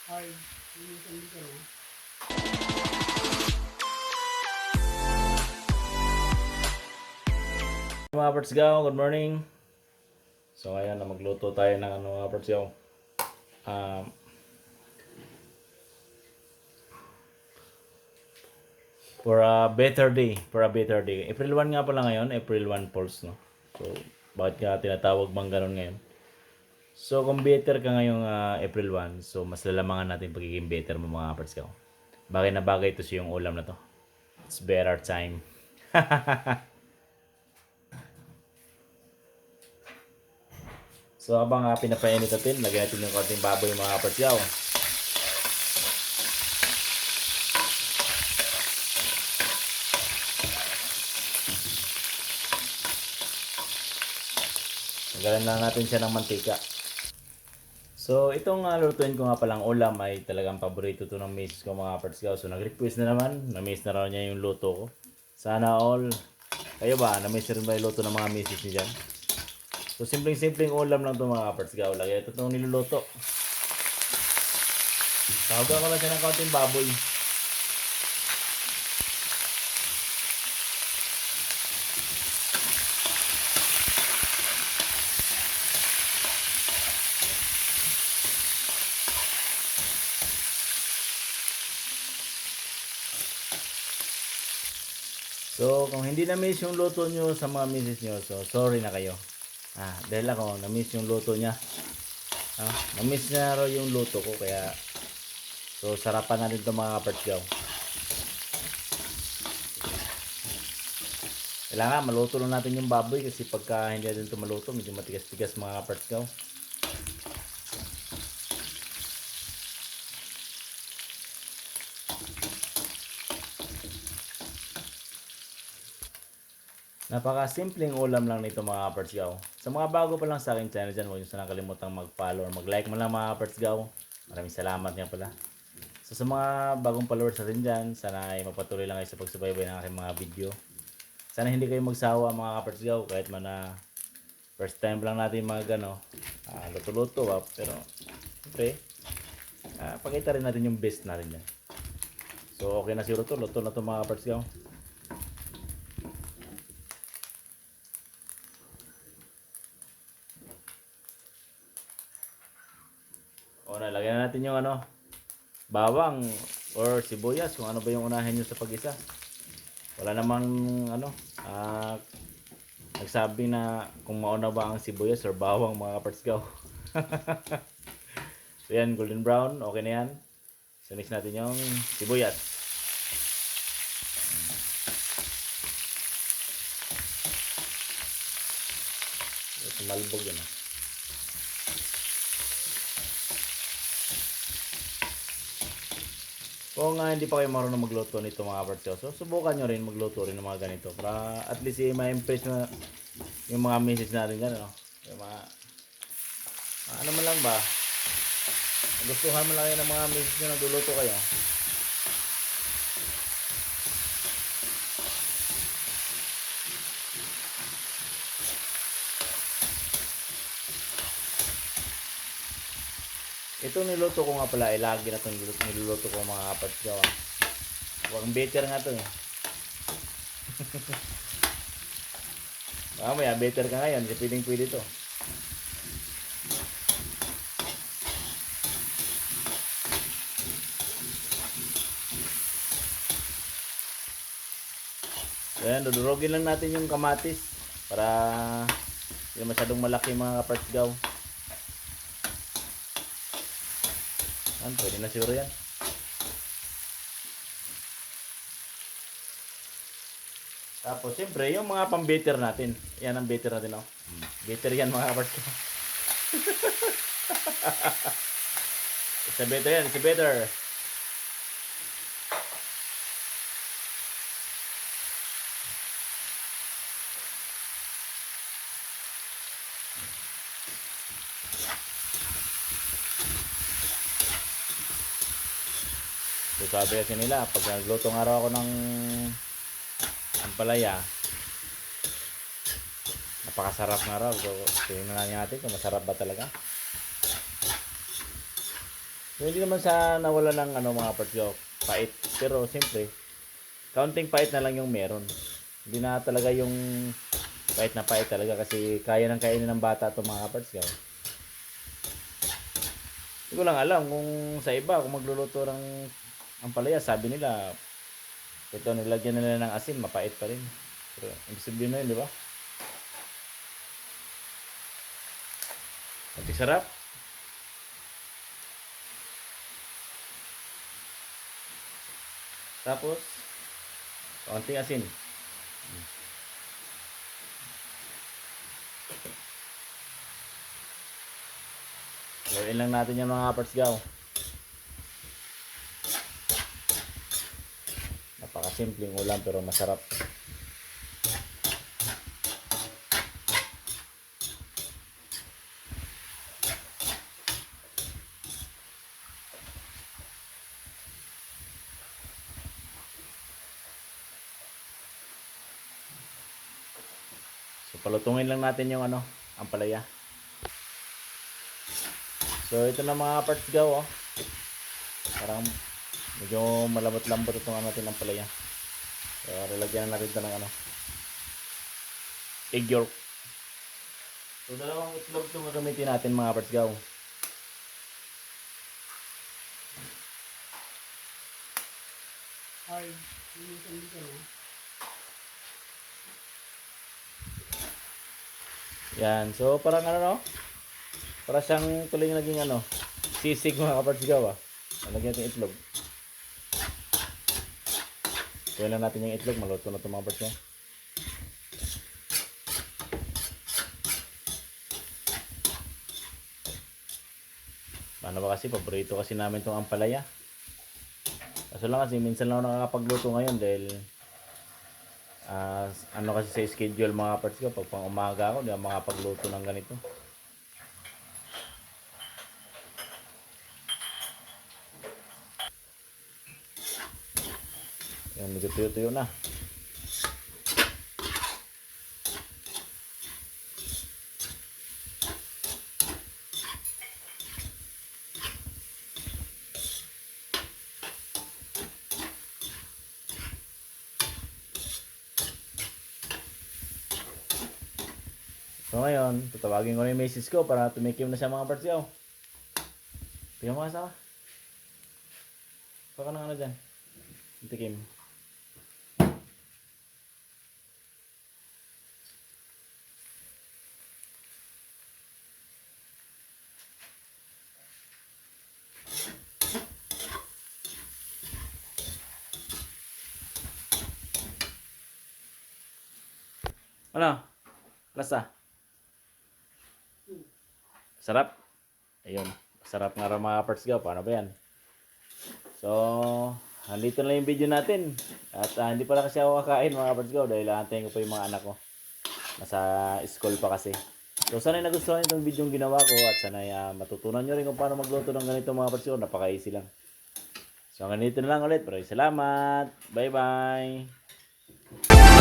Ay, minsan dito, no? Mga Pertsgaw, good morning. So ngayon na magluto tayo ng mga Pertsgaw. Um, for a better day, for a better day. April 1 nga pala ngayon, April 1 Pulse, no? So, bakit nga tinatawag bang ganun ngayon? So, kung better ka ngayong April 1, so mas lalamangan natin pagiging better mo mga Pertsgaw. Bagay na bagay ito sa yung ulam na to. It's better time. So, habang pinapainit natin, lagyan natin yung konting baboy mga Pertsgaw. Lagyan lang natin siya ng mantika. So, itong lutuin ko nga palang ulam ay talagang paborito to ng misis ko mga Pertsgaw. So, nag-request na naman. Na-miss na raw niya yung luto ko. Sana all. Kayo ba? Na-miss rin ba yung luto ng mga misis niyo dyan? So, simpleng-simpleng ulam lang to mga Pertsgaw. Lagay ito itong niluluto. Tawagan ko lang siya ng kaunting baboy. So, kung hindi na-miss yung luto nyo sa mga misis nyo, so sorry na kayo. Dahil ako, na-miss yung luto niya. Na-miss na raw yung luto ko, kaya so sarapan natin ito mga Pertsgaw. Kailangan maluto lang natin yung baboy kasi pagka hindi natin ito maluto, medyo matigas-tigas mga Pertsgaw. Napaka-simpleng ulam lang nito mga Pertsgaw. Sa mga bago pa lang sa aking channel dyan, huwag nyo sana kalimutang mag-follow or mag-like mo lang mga Pertsgaw. Maraming salamat nga pala. So sa mga bagong followers natin dyan, sana ay magpatuloy lang kayo sa pagsubaybay ng aking mga video. Sana hindi kayo magsawa mga Pertsgaw kahit man na first time lang natin mga luto-luto. Pero siyempre, pakita rin natin yung best natin dyan. So okay na siguro to, luto na to mga Pertsgaw. O nalagyan na natin yung bawang or sibuyas kung ano ba yung unahin nyo sa pag-isa. Wala namang nagsabi na kung mauna ba ang sibuyas or bawang mga Pertsgaw. So yan, golden brown, okay na yan. So mix natin yung sibuyas. So, malbog yan. Kung hindi pa kayo marunong magluto nito mga Pertsgaw, so subukan nyo rin magluto rin ng mga ganito para at least ma-impress na yung mga misis natin dyan, yung mga ano man lang ba, gustuhan man lang yun ng mga misis nyo nagluluto kayo. Itong niluto ko nga pala ay lagi na itong niluluto ko mga Pertsgaw. Huwag better nga ito eh. Mamaya better ka ngayon kasi pwedeng pwede ito. So yan, dudurogin lang natin yung kamatis para hindi masyadong malaki mga Pertsgaw. Yan, pwede na siguro yan. Tapos siyempre yung mga pang-better natin. Yan ang better natin, oh. Better yan mga Pertsgaw. It's a better yan, it's a better. So sabi kasi nila, pag nagluto nga raw ako ng ampalaya, napakasarap nga raw. So tingnan natin kung masarap ba talaga. So, hindi naman sa nawala ng mga parts ko, pait. Pero siyempre, kaunting pait na lang yung meron. Hindi na talaga yung pait na pait talaga kasi kaya ng kainin ng bata itong mga parts ko. Hindi ko lang alam kung sa iba, kung magluluto ng ampalaya, sabi nila, ito nilagyan nila ng asin, mapait pa rin. Pero, imposible na yun, di ba? At sarap. Tapos, kaunting asin. Gawin lang natin yung mga parts gaw. Napakasimpleng ulam pero masarap. So palutungin lang natin yung ampalaya. So ito na mga parts gaw oh. Parang medyo malambot-lambot itong natin ampalaya. So lalagyan na natin ito ng egg yolk. So dalawang itlog itong gagamitin natin mga parts gaw. Ay, minsan dito na. Yan. So parang no? Para siyang tuloy naging sisig mga kaparts gaw ah. Lagyan natin itlog. Kuha lang natin yung itlog, maluto na ito mga parts gaw. Ano ba kasi, paborito kasi namin itong ampalaya. Kaso lang kasi, minsan lang ako nakakapagluto ngayon dahil kasi sa schedule mga parts ko, pag pang umaga ako, di ako makapagluto ng ganito. Yan, medyo tuyo-tuyo na. So ngayon, tatawagin ko na yung misis ko para tumikim na siya mga parts ko. Tingnan mo asawa. Baka na dyan. Tikim. Ano? Lasa? Sarap? Ayun. Sarap nga rin mga parts ko. Paano ba yan? So, andito na yung video natin. At hindi pala kasi ako kakain mga parts ko dahil aantayin ko pa yung mga anak ko. Nasa school pa kasi. So, sana nagustuhan nyo itong video yung ginawa ko at sana matutunan nyo rin kung paano magluto ng ganito mga parts ko. Napaka-easy lang. So, ganito na lang ulit. Pero salamat. Bye-bye.